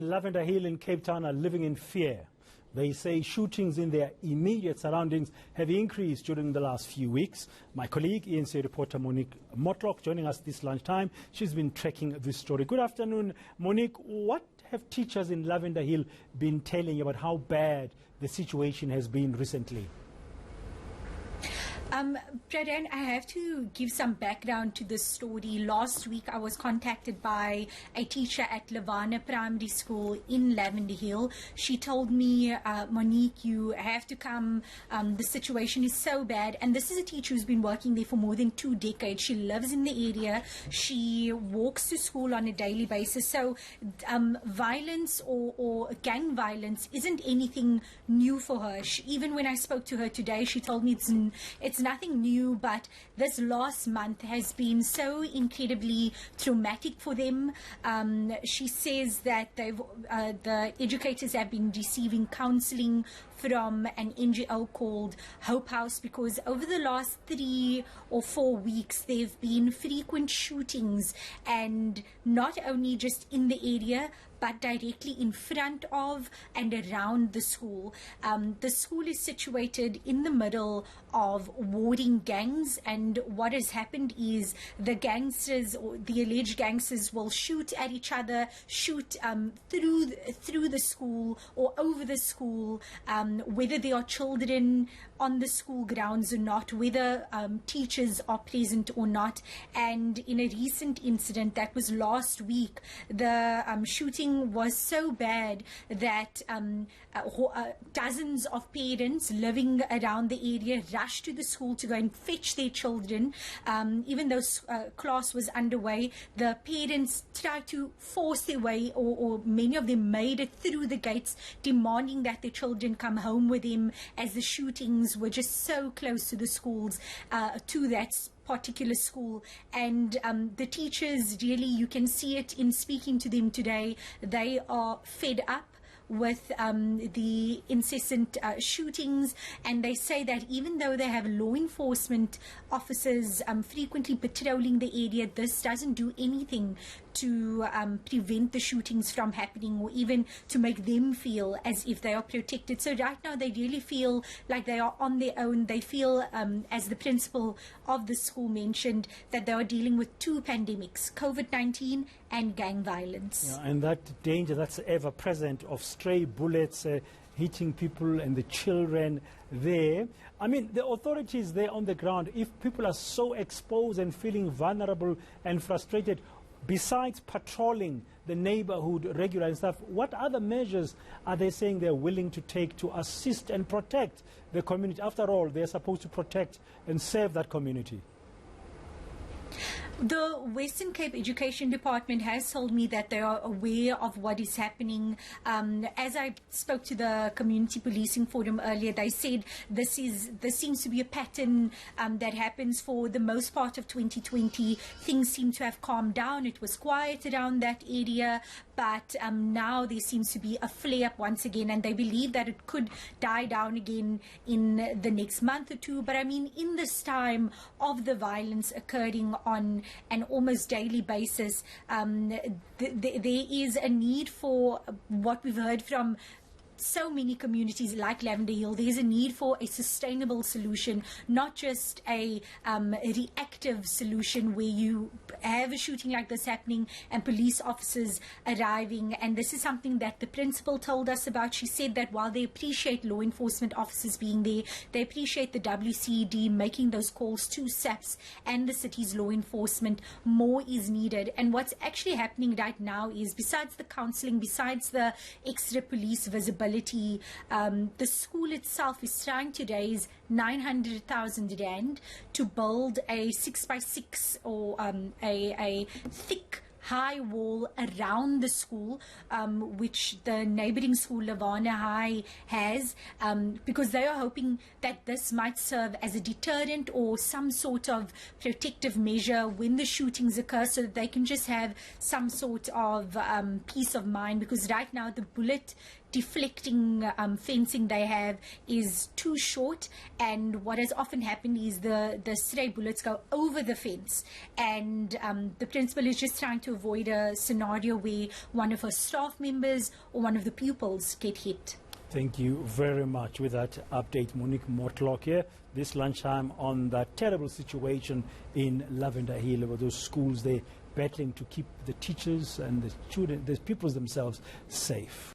Lavender Hill in Cape Town are living in fear. They say shootings in their immediate surroundings have increased during the last few weeks. My colleague, eNCA reporter Monique Mortlock, joining us this lunchtime. She's been tracking this story. Good afternoon, Monique. What have teachers in Lavender Hill been telling you about how bad the situation has been recently? Pradhan, I have to give some background to this story. Last week, I was contacted by a teacher at Lavender Primary School in Lavender Hill. She told me, Monique, you have to come. The situation is so bad. And this is a teacher who's been working there for more than 2 decades. She lives in the area. She walks to school on a daily basis. So violence or gang violence isn't anything new for her. Even when I spoke to her today, she told me it's nothing new, but this last month has been so incredibly traumatic for them. She says that the educators have been receiving counseling from an NGO called Hope House, because over the last 3 or 4 weeks there have been frequent shootings, and not only just in the area but directly in front of and around the school. The school is situated in the middle of warring gangs, and what has happened is the gangsters, or the alleged gangsters, will shoot at each other, shoot through the school or over the school, whether there are children on the school grounds or not, whether teachers are present or not. And in a recent incident that was last week, the shooting was so bad that dozens of parents living around the area rushed to the school to go and fetch their children. Even though class was underway, the parents tried to force their way, or many of them made it through the gates, demanding that their children come home with them, as the shootings were just so close to the schools, to that particular school. And the teachers, really, you can see it in speaking to them today, they are fed up with the incessant shootings, and they say that even though they have law enforcement officers frequently patrolling the area, this doesn't do anything to prevent the shootings from happening, or even to make them feel as if they are protected. So right now they really feel like they are on their own. They feel, as the principal of the school mentioned, that they are dealing with 2 pandemics, COVID-19 and gang violence. Yeah, and that danger that's ever present of stray bullets hitting people and the children there. I mean, the authorities there on the ground, if people are so exposed and feeling vulnerable and frustrated, besides patrolling the neighborhood regularly and stuff, what other measures are they saying they're willing to take to assist and protect the community? After all, they're supposed to protect and serve that community. The Western Cape Education Department has told me that they are aware of what is happening. As I spoke to the Community Policing Forum earlier, they said this seems to be a pattern that happens for the most part of 2020. Things seem to have calmed down. It was quiet around that area, but now there seems to be a flare-up once again, and they believe that it could die down again in the next month or 2. But I mean, in this time of the violence occurring on an almost daily basis, there is a need for what we've heard from so many communities like Lavender Hill. There's a need for a sustainable solution, not just a reactive solution where you have a shooting like this happening and police officers arriving. And this is something that the principal told us about. She said that while they appreciate law enforcement officers being there, they appreciate the WCD making those calls to SAPS and the city's law enforcement, more is needed. And what's actually happening right now is, besides the counseling, besides the extra police visibility, the school itself is trying to raise 900,000 rand to build a 6x6 or a thick high wall around the school, which the neighboring school Lavender High has, because they are hoping that this might serve as a deterrent or some sort of protective measure when the shootings occur, so that they can just have some sort of peace of mind, because right now the bullet deflecting fencing they have is too short, and what has often happened is the stray bullets go over the fence, and the principal is just trying to avoid a scenario where one of her staff members or one of the pupils get hit. Thank you very much with that update, Monique Mortlock here this lunchtime on that terrible situation in Lavender Hill, where those schools, they're battling to keep the teachers and the students, the pupils themselves safe.